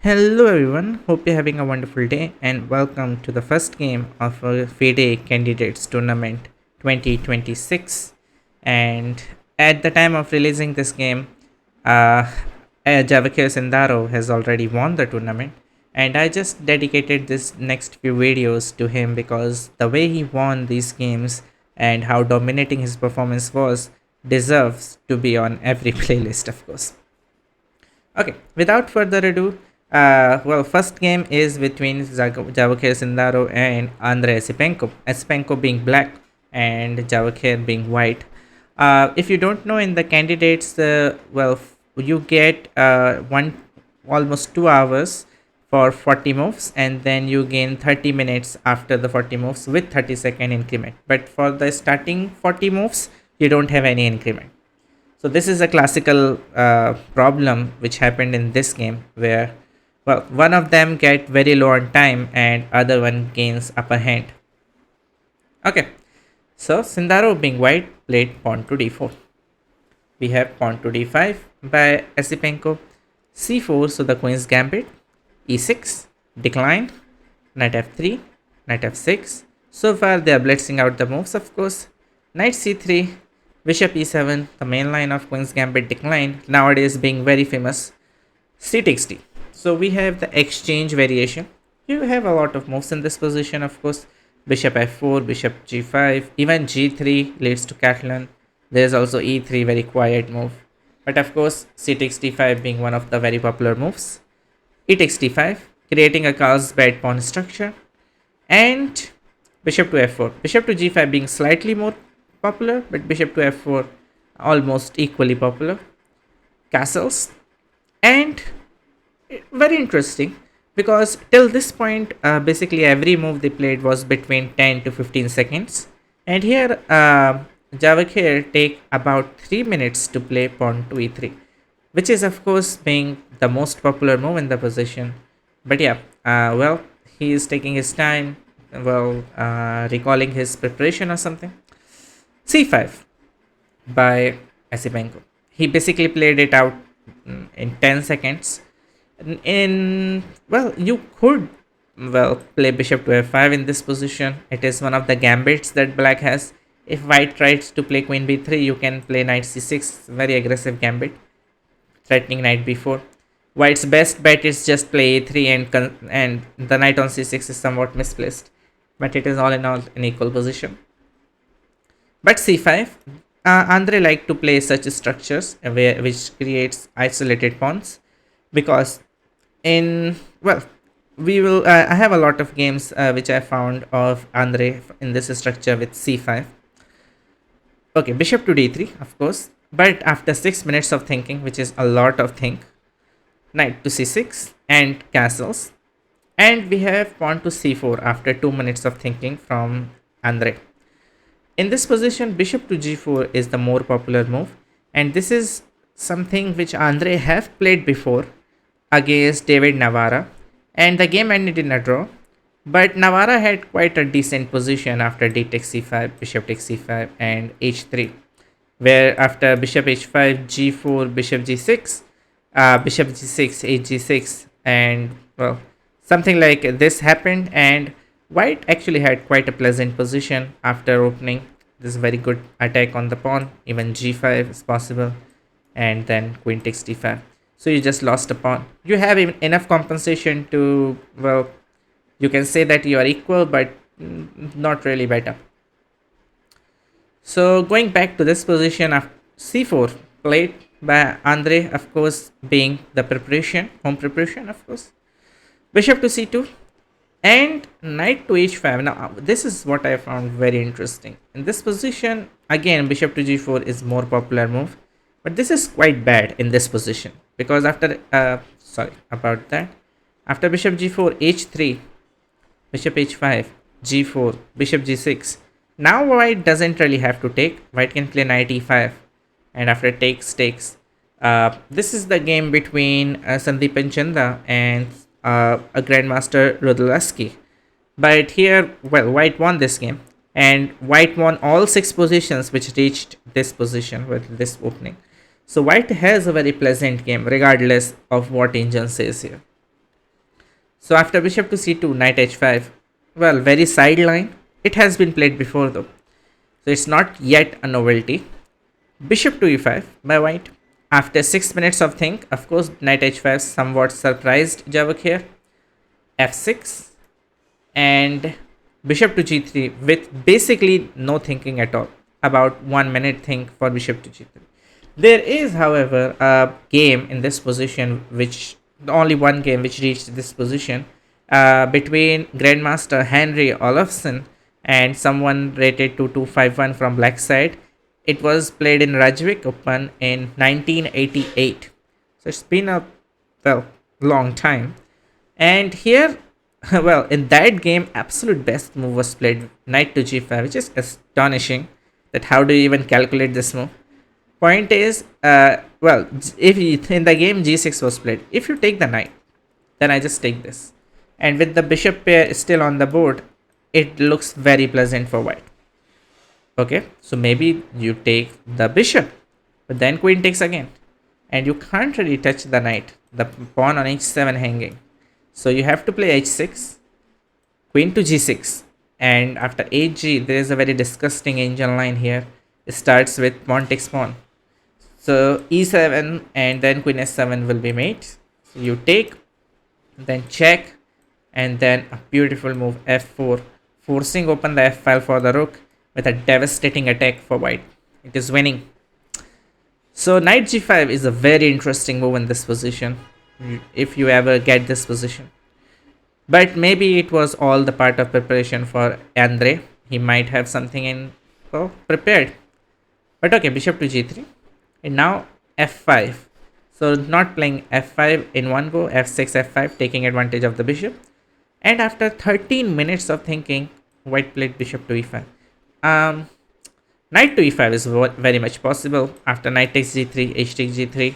Hello everyone, hope you're having a wonderful day and welcome to the first game of a FIDE Candidates Tournament 2026. And at the time of releasing this game, uh, Javokhir Sindarov has already won the tournament, and I just dedicated this next few videos to him because the way he won these games and how dominating his performance was deserves to be on every playlist, of course. Okay, without further ado, first game is between Javokhir Sindarov and Andrey Esipenko. Esipenko being black and Javokhir being white. If you don't know, in the candidates, you get one almost 2 hours for 40 moves, and then you gain 30 minutes after the 40 moves with 30-second increment. But for the starting 40 moves, you don't have any increment. So this is a classical problem which happened in this game where, one of them get very low on time and other one gains upper hand. Okay, so Sindaro being white played pawn to d4. We have pawn to d5 by Esipenko, c4, so the queen's gambit, e6, decline, knight f3, knight f6. So far they are blitzing out the moves, of course. Knight c3, bishop e7, the main line of queen's gambit decline, nowadays being very famous. C takes d. So we have the exchange variation. You have a lot of moves in this position, of course. Bishop f4, bishop g5, even g3 leads to Catalan. There's also e3, very quiet move. But of course, c takes d5 being one of the very popular moves. E takes d5, creating a Carlsbad pawn structure. And bishop to f4. Bishop to g5 being slightly more popular, but bishop to f4 almost equally popular. Castles. And very interesting because till this point, basically every move they played was between 10 to 15 seconds. And here, Javokhir take about 3 minutes to play pawn to e3, which is of course being the most popular move in the position. But yeah, he is taking his time, recalling his preparation or something. c5 by Esipenko. He basically played it out in 10 seconds. You could play bishop to f5 in this position. It is one of the gambits that black has. If white tries to play queen b3, you can play knight c6, very aggressive gambit, threatening knight b4. White's best bet is just play a3 and the knight on c6 is somewhat misplaced, but it is all in all an equal position. But c5, Andrey like to play such structures which creates isolated pawns, because I have a lot of games which I found of Andrey in this structure with c5. Okay, bishop to d3, of course, but after 6 minutes of thinking, which is a lot of think, knight to c6 and castles, and we have pawn to c4 after 2 minutes of thinking from Andrey. In this position, bishop to g4 is the more popular move, and this is something which Andrey have played before against David Navarra, and the game ended in a draw. But Navarra had quite a decent position after d takes c5, bishop takes c5, and h3, where after bishop h5, g4, bishop g6, bishop g6, h6, and something like this happened, and white actually had quite a pleasant position after opening this very good attack on the pawn. Even g5 is possible, and then queen takes d5. So you just lost a pawn. You have enough compensation to, you can say that you are equal, but not really better. So going back to this position of c4 played by Andrey, of course, being the home preparation, of course. Bishop to c2 and knight to h5. Now, this is what I found very interesting. In this position, again, bishop to g4 is more popular move, but this is quite bad in this position because after, after bishop g4, h3, bishop h5, g4, bishop g6. Now white doesn't really have to take. White can play knight e5, and after takes. This is the game between Sandeep Chanda and a grandmaster Rodolewski. But here, white won this game, and white won all 6 positions which reached this position with this opening. So white has a very pleasant game regardless of what engine says here. So after bishop to c2, knight h5. Well, very sideline. It has been played before though. So it's not yet a novelty. Bishop to e5 by white. After 6 minutes of think, of course, knight h5 somewhat surprised Javokhir. f6 and bishop to g3 with basically no thinking at all. About 1 minute think for bishop to g3. There is, however, a game in this position, which only one game which reached this position between Grandmaster Henry Olofsson and someone rated to 251 from black side. It was played in Rajvik Open in 1988. So it's been a long time. And here, well, in that game, absolute best move was played knight to g5, which is astonishing. That how do you even calculate this move? Point is, if you, in the game g6 was played, if you take the knight, then I just take this, and with the bishop pair still on the board, it looks very pleasant for white. Okay, so maybe you take the bishop, but then queen takes again, and you can't really touch the knight, the pawn on h7 hanging. So you have to play h6, queen to g6, and after hg, there is a very disgusting angel line here. It starts with pawn takes pawn. So e7 and then queen s7 will be made. So you take, then check, and then a beautiful move f4, forcing open the f file for the rook with a devastating attack for white. It is winning. So knight g5 is a very interesting move in this position, if you ever get this position. But maybe it was all the part of preparation for Andrey. He might have something in prepared. But okay, bishop to g3. And now f5. So not playing f5 in one go, f6, f5, taking advantage of the bishop. And after 13 minutes of thinking, white played bishop to e5. Knight to e5 is very much possible. After knight takes g3, h takes g3.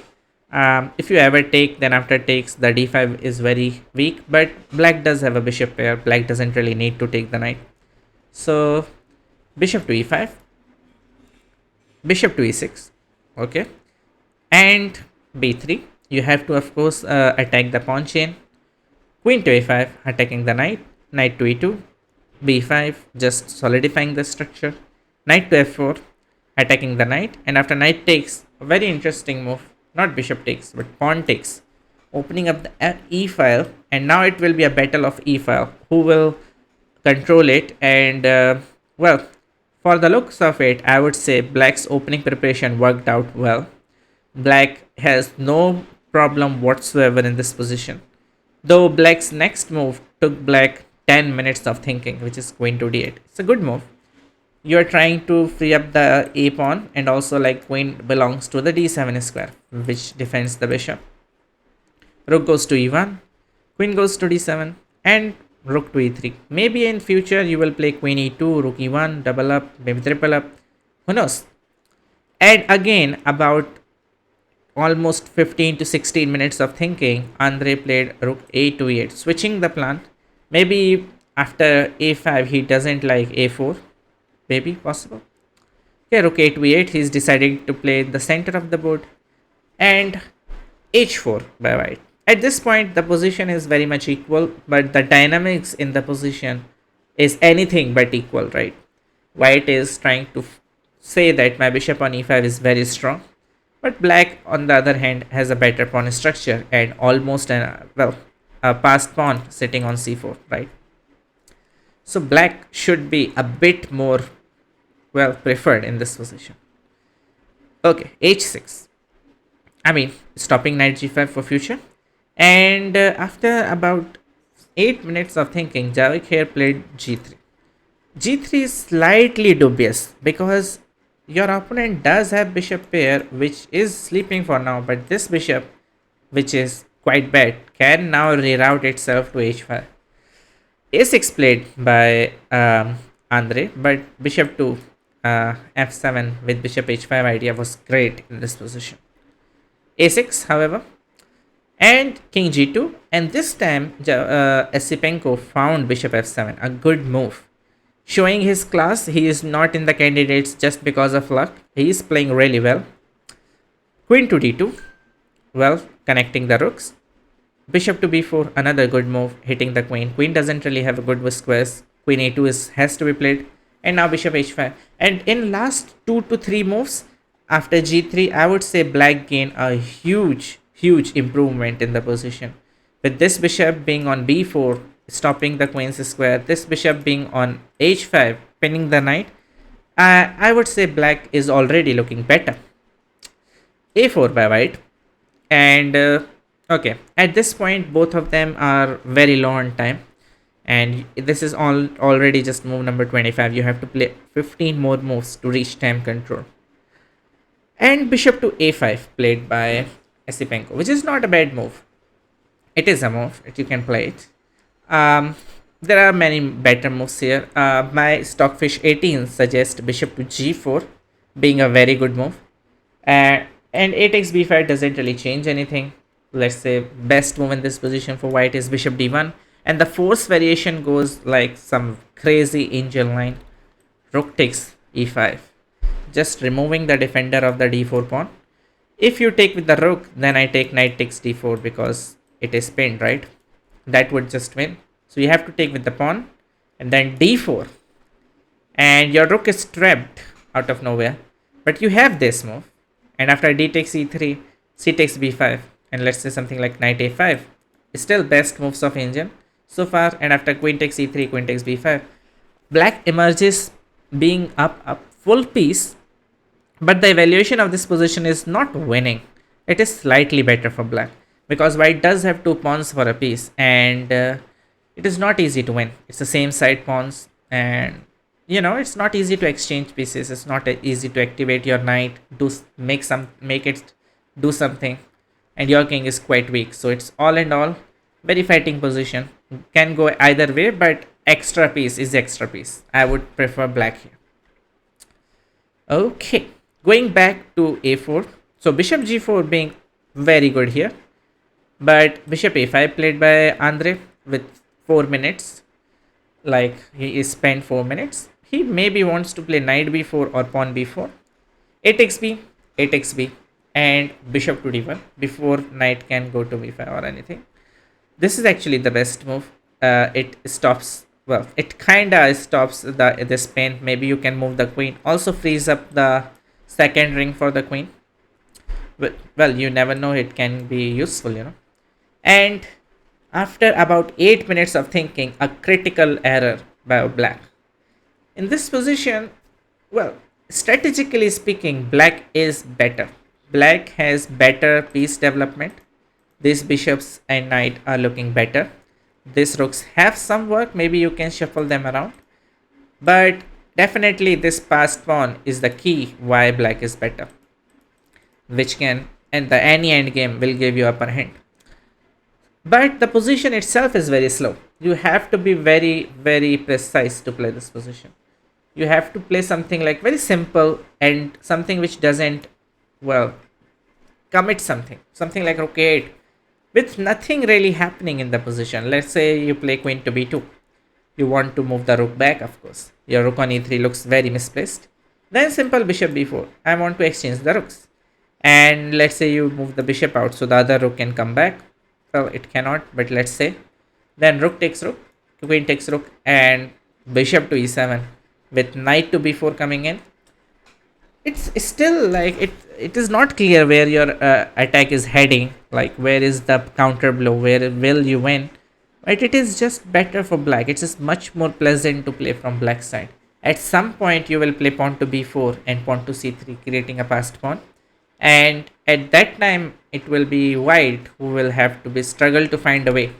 If you ever take, then after takes, the d5 is very weak. But black does have a bishop pair. Black doesn't really need to take the knight. So bishop to e5. Bishop to e6. Okay, and b3, you have to of course attack the pawn chain. Queen to a5, attacking the knight. Knight to e2, b5, just solidifying the structure. Knight to f4, attacking the knight, and after knight takes, a very interesting move, not bishop takes but pawn takes, opening up the e file, and now it will be a battle of e file, who will control it. And for the looks of it, I would say black's opening preparation worked out well. Black has no problem whatsoever in this position. Though black's next move took black 10 minutes of thinking, which is queen to d8. It's a good move. You are trying to free up the a pawn, and also like queen belongs to the d7 square, which defends the bishop. Rook goes to e1, queen goes to d7, and rook to e3. Maybe in future you will play queen e2, rook e1, double up, maybe triple up. Who knows? And again, about almost 15 to 16 minutes of thinking, Andrey played rook a to e8, switching the plan. Maybe after a5 he doesn't like a4. Maybe possible. Okay, rook a to e8, he's deciding to play the center of the board. And h4 by white. At this point, the position is very much equal, but the dynamics in the position is anything but equal, right? White is trying to say that my bishop on e5 is very strong, but black, on the other hand, has a better pawn structure and almost a passed pawn sitting on c4, right? So black should be a bit more preferred in this position. Okay, h6. I mean, stopping knight g5 for future. And after about 8 minutes of thinking, Javokhir played g3. g3 is slightly dubious because your opponent does have bishop pair, which is sleeping for now, but this bishop, which is quite bad, can now reroute itself to h5. a6 played by Andrey, but bishop to f7 with bishop h5 idea was great in this position. a6, however, and king g2, and this time Esipenko found bishop f7, a good move, showing his class. He is not in the candidates just because of luck. He is playing really well. Queen to d2, connecting the rooks. Bishop to b4, another good move, hitting the queen. Queen doesn't really have a good with squares. Queen a2 has to be played. And now bishop h5. And in last 2 to 3 moves, after g3, I would say black gained a huge improvement in the position. With this bishop being on b4, stopping the queen's square, this bishop being on h5, pinning the knight, I would say black is already looking better. a4 by white. And okay, at this point both of them are very low on time, and this is all already just move number 25. You have to play 15 more moves to reach time control. And bishop to a5 played by Esipenko, which is not a bad move. It is a move, you can play it. There are many better moves here. My Stockfish 18 suggests bishop to g4 being a very good move. And a takes b5 doesn't really change anything. Let's say best move in this position for white is bishop d1. And the force variation goes like some crazy angel line. Rook takes e5. Just removing the defender of the d4 pawn. If you take with the rook, then I take knight takes d4 because it is pinned, right? That would just win. So you have to take with the pawn and then d4. And your rook is trapped out of nowhere. But you have this move. And after d takes e3, c takes b5. And let's say something like knight a5. Still best moves of Indian so far. And after queen takes e3, queen takes b5. Black emerges being up full piece. But the evaluation of this position is not winning. It is slightly better for black. Because white does have 2 pawns for a piece. And it is not easy to win. It's the same side pawns. And you know, it's not easy to exchange pieces. It's not easy to activate your knight, make it do something, and your king is quite weak. So it's all in all very fighting position. Can go either way, but extra piece is extra piece. I would prefer black here. Okay, going back to a4. So bishop g4 being very good here, but bishop a5 played by Andrey with 4 minutes. Like he is spent 4 minutes. He maybe wants to play knight b4 or pawn b4. A takes b, a takes b, and bishop to d1 before knight can go to b5 or anything. This is actually the best move. It stops, well, it kinda stops the spin. Maybe you can move the queen. Also frees up the second ring for the queen. Well, you never know, it can be useful, you know. And after about 8 minutes of thinking, a critical error by black. In this position, well, strategically speaking, black is better. Black has better piece development. These bishops and knight are looking better. These rooks have some work. Maybe you can shuffle them around. But definitely this passed pawn is the key why black is better. Which can, and the any endgame will give you upper hand. But the position itself is very slow. You have to be very precise to play this position. You have to play something like very simple and something which doesn't, well, commit something. Something like rook a8 with nothing really happening in the position. Let's say you play queen to b2. You want to move the rook back, of course. Your rook on e3 looks very misplaced. Then simple bishop b4. I want to exchange the rooks. And let's say you move the bishop out so the other rook can come back. Well, it cannot, but let's say. Then rook takes rook, queen takes rook, and bishop to e7 with knight to b4 coming in. It's still like it is not clear where your attack is heading, like where is the counter blow, where will you win. But it is just better for black. It's just much more pleasant to play from black side. At some point you will play pawn to b4 and pawn to c3, creating a passed pawn. And at that time it will be white who will have to be struggle to find a way.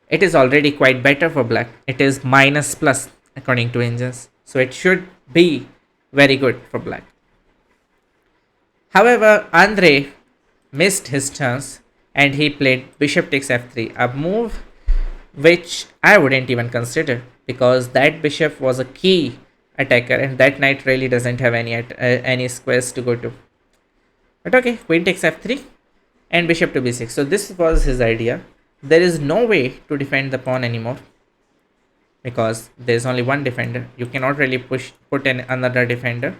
It is already quite better for black. It is minus plus according to engines. So it should be very good for black. However, Andrey missed his chance and he played bishop takes f3, a move which I wouldn't even consider because that bishop was a key attacker and that knight really doesn't have any squares to go to. But okay, queen takes f3 and bishop to b6. So this was his idea. There is no way to defend the pawn anymore because there's only one defender. You cannot really put in another defender.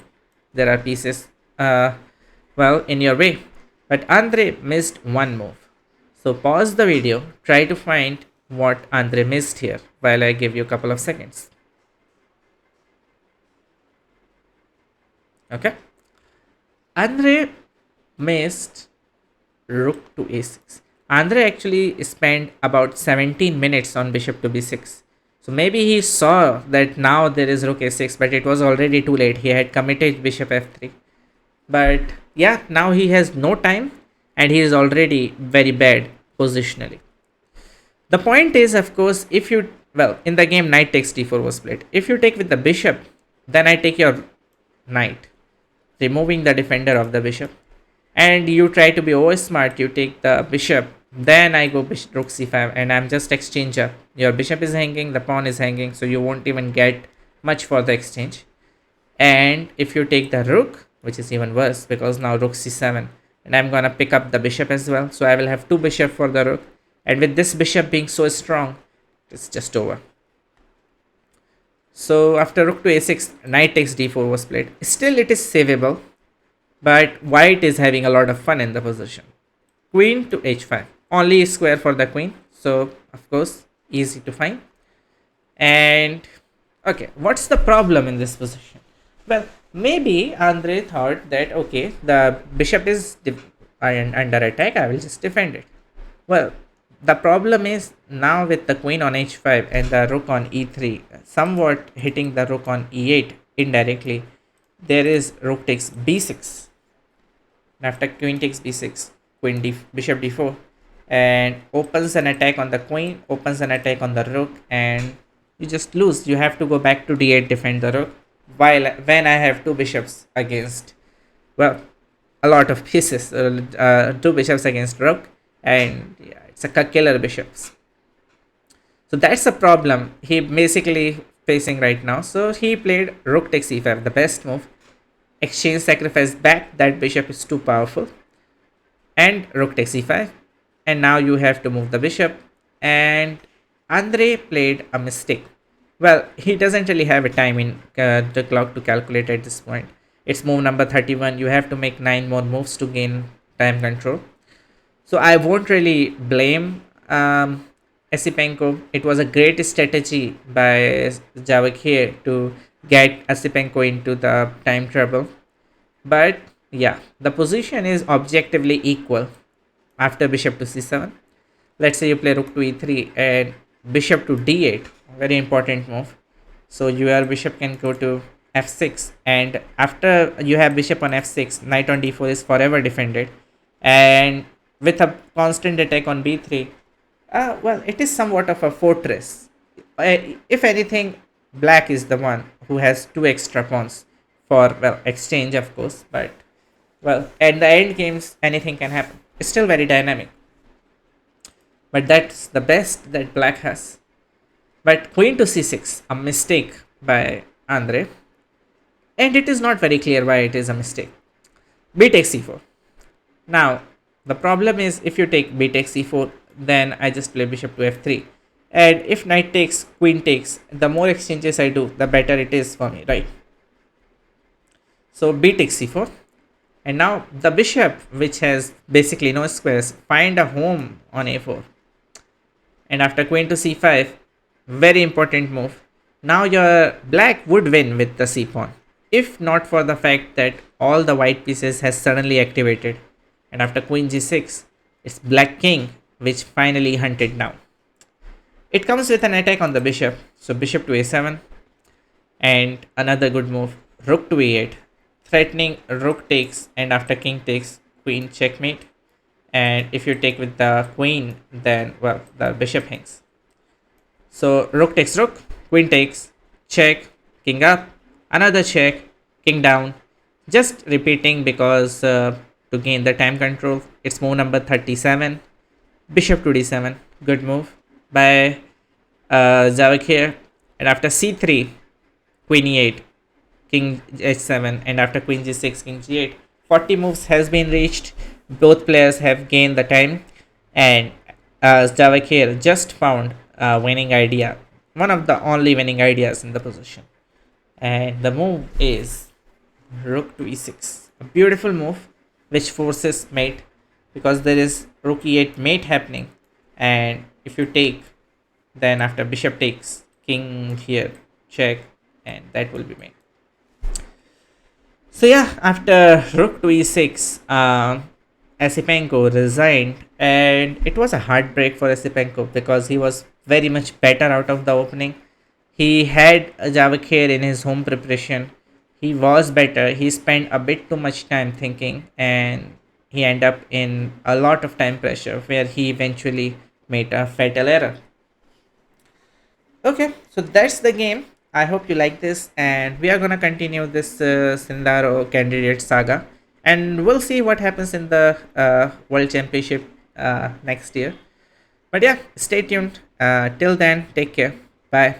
There are pieces in your way. But Andrey missed one move. So pause the video, try to find what Andre missed here while I give you a couple of seconds. Okay. Andre missed rook to a6. Andre actually spent about 17 minutes on bishop to b6. So maybe he saw that now there is rook a6, but it was already too late. He had committed bishop f3. But yeah, now he has no time and he is already very bad positionally. The point is, of course, if you, well, in the game, knight takes d4 was played. If you take with the bishop, then I take your knight, removing the defender of the bishop. And you try to be over smart, you take the bishop, then I go bishop, rook c5, and I'm just exchange up. Your bishop is hanging, the pawn is hanging, so you won't even get much for the exchange. And if you take the rook, which is even worse because now rook c7, and I'm gonna pick up the bishop as well, so I will have two bishop for the rook, and with this bishop being so strong, it's just over. So after rook to a6, knight takes d4 was played. Still it is savable, but white is having a lot of fun in the position. Queen to h5, only square for the queen, so of course easy to find. And okay, what's the problem in this position? Well, maybe Andre thought that okay, the bishop is under attack, I will just defend it. Well, the problem is now with the queen on h5 and the rook on e3, somewhat hitting the rook on e8 indirectly, there is rook takes b6. After queen takes b6, bishop d4, and opens an attack on the queen, opens an attack on the rook, and you just lose. You have to go back to d8, defend the rook, while when I have two bishops against, well, a lot of pieces, two bishops against rook, and yeah, it's a killer bishops. So that's a problem he basically facing right now. So he played rook takes e5, the best move. Exchange sacrifice back, that bishop is too powerful, and rook takes e5, and now you have to move the bishop. And Andre played a mistake. Well, he doesn't really have a time in the clock to calculate at this point. It's move number 31. You have to make 9 more moves to gain time control. So I won't really blame Esipenko. It was a great strategy by Javokhir to get Esipenko into the time trouble. But yeah, the position is objectively equal after bishop to c7. Let's say you play rook to e3 and bishop to d8, very important move. So your bishop can go to f6, and after you have bishop on f6, knight on d4 is forever defended, and with a constant attack on b3, well, it is somewhat of a fortress. If anything, black is the one who has two extra pawns for, well, exchange of course, but well, at the end games anything can happen. It's still very dynamic, but that's the best that black has. But queen to c6, a mistake by Andre, and it is not very clear why it is a mistake. B takes c4. Now the problem is, if you take b takes c4, then I just play bishop to f3, and if knight takes, queen takes, the more exchanges I do, the better it is for me, right? So b takes c4, and now the bishop, which has basically no squares, find a home on a4. And after queen to c5, very important move. Now your black would win with the c pawn, if not for the fact that all the white pieces has suddenly activated. And after queen g6, it's black king which finally hunted now. It comes with an attack on the bishop, so bishop to a7, and another good move, rook to e8, threatening rook takes, and after king takes, queen checkmate. And if you take with the queen, then, well, the bishop hangs. So rook takes rook, queen takes, check, king up, another check, king down. Just repeating because to gain the time control. It's move number 37, bishop to d7, good move by Javokhir. And after c3, queen e8, king h7, and after queen g6, king g8. 40 moves has been reached. Both players have gained the time, and Javokhir just found a winning idea, one of the only winning ideas in the position. And the move is rook to e6, a beautiful move which forces mate. because there is rook e8 mate happening, and if you take, then after bishop takes, king here, check, and that will be mate. So yeah, after rook to e6, Esipenko resigned, and it was a heartbreak for Esipenko because he was very much better out of the opening. He had a Javokhir in his home preparation. He was better. He spent a bit too much time thinking, and he ended up in a lot of time pressure where he eventually made a fatal error. Okay, so that's the game. I hope you like this, and we are gonna continue this Sindaro candidate saga, and we'll see what happens in the World Championship next year. But yeah, stay tuned. Till then, take care. Bye.